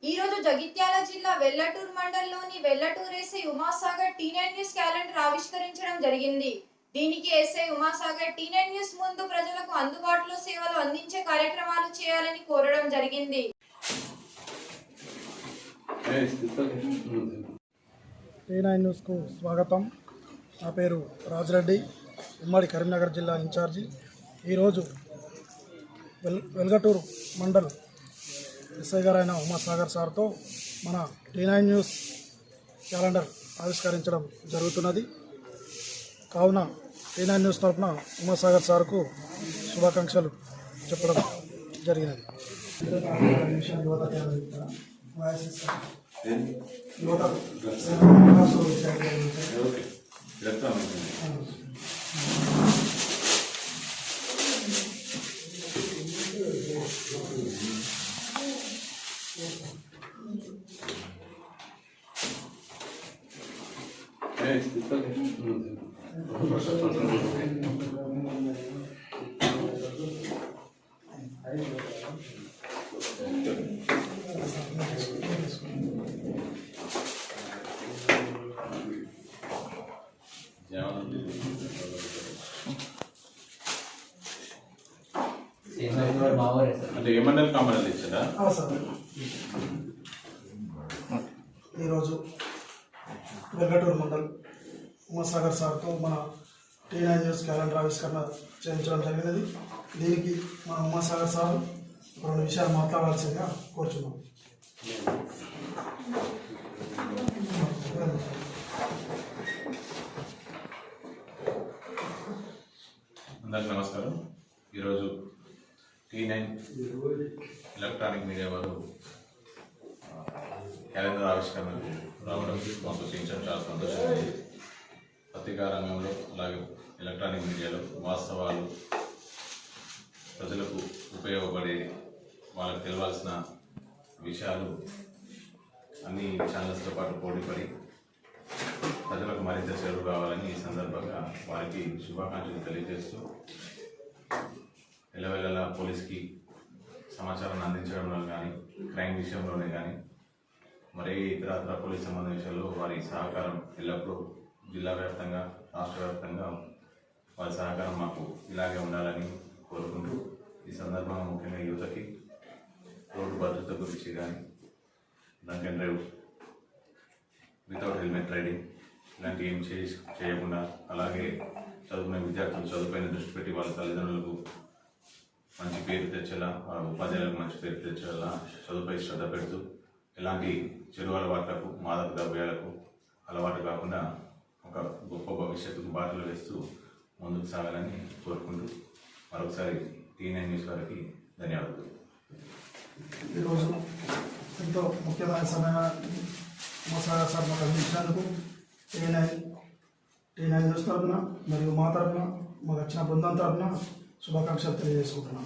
ఈ రోజు జగిత్యాల జిల్లా వెల్లటూర్ మండలంలోని Vellatur SI Umasagar T9 news calendar ఆవిష్కరించడం జరిగింది. దీనికి ఎస్ఐ ఉమాసాగర్ T9 న్యూస్ ముందు ప్రజలకు అందుబాటులో సేవలు అందించే కార్యక్రమాలు చేయాలని కోరడం జరిగింది. T9 న్యూస్కు స్వాగతం. నా పేరు రాజరెడ్డి, ఉమ్మడి కరీంనగర్ జిల్లా ఇన్ఛార్జి. ఈరోజు వెల్గటూరు మండల్ ఎస్ఐ గారైన ఉమాసాగర్ సార్తో మన T9 న్యూస్ క్యాలెండర్ ఆవిష్కరించడం జరుగుతున్నది. కావున T9 న్యూస్ తరఫున ఉమాసాగర్ సార్కు శుభాకాంక్షలు చెప్పడం జరిగినది. అంటే ఏ మండలి కామన్ ఇచ్చారా? ఈరోజు వెల్గటూరు మండల్ ఉమాసాగర్ సార్తో మన T9 న్యూస్ క్యాలెండర్ ఆవిష్కరణ చేయించడం జరిగినది. దీనికి మన ఉమాసాగర్ సార్ రెండు విషయాలు మాట్లాడాల్సిందిగా కోరుచున్నాం. అందరికి నమస్కారం. ఈరోజు T9 ఎలక్ట్రానిక్ మీడియా వారు క్యాలెండర్ ఆవిష్కరణ రావడం సంతోషించడం చాలా సంతోషంగా. పత్రికా రంగంలో అలాగే ఎలక్ట్రానిక్ మీడియాలో వాస్తవాలు ప్రజలకు ఉపయోగపడే వాళ్ళకి తెలవాల్సిన విషయాలు అన్ని ఛానల్స్తో పాటు పోటీపడి ప్రజలకు మరింత చేరువ కావాలని ఈ సందర్భంగా వారికి శుభాకాంక్షలు తెలియజేస్తూ ఎల్లవెల్లలా పోలీస్కి సమాచారాన్ని అందించడంలో కానీ క్రైమ్ విషయంలోనే కానీ మరే ఇతర పోలీస్ సంబంధ విషయాల్లో వారి సహకారం ఎల్లప్పుడూ జిల్లా వ్యాప్తంగా రాష్ట్ర వ్యాప్తంగా వారి సహకారం మాకు ఇలాగే ఉండాలని కోరుకుంటూ ఈ సందర్భంగా ముఖ్యంగా యువతకి రోడ్డు భద్రత గురించి కానీ drunk and drive without helmet riding ఇలాంటి ఏం చేయకుండా అలాగే చదువుకునే విద్యార్థులు చదువుపైన దృష్టి పెట్టి వాళ్ళ తల్లిదండ్రులకు మంచి పేరు తెచ్చేలా వాళ్ళ ఉపాధ్యాయులకు మంచి పేరు తెచ్చేలా చదువుపై శ్రద్ధ పెడుతూ ఎలాంటి చెడు అలవాట్లకు మాదక ద్రవ్యాలకు అలవాటు కాకుండా ఒక గొప్ప భవిష్యత్తుకు బాటలు వేస్తూ ముందుకు సాగాలని కోరుకుంటూ మరొకసారి T9 న్యూస్ వారికి ధన్యవాదాలు. ఈరోజు ఎంతో ముఖ్యమైన సమయాన్ని ఉమాసాగర్ సార్ మాకు అందించినందుకు T9 న్యూస్ తరఫున మరియు మా తరఫున మాకు వచ్చిన బృందం తరఫున శుభాకాంక్షలు తెలియజేసుకుంటున్నాం.